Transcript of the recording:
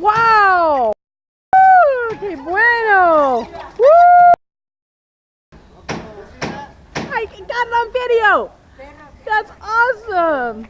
¡Wow! ¡Qué bueno! ¡Ay, qué carro en video! That's awesome!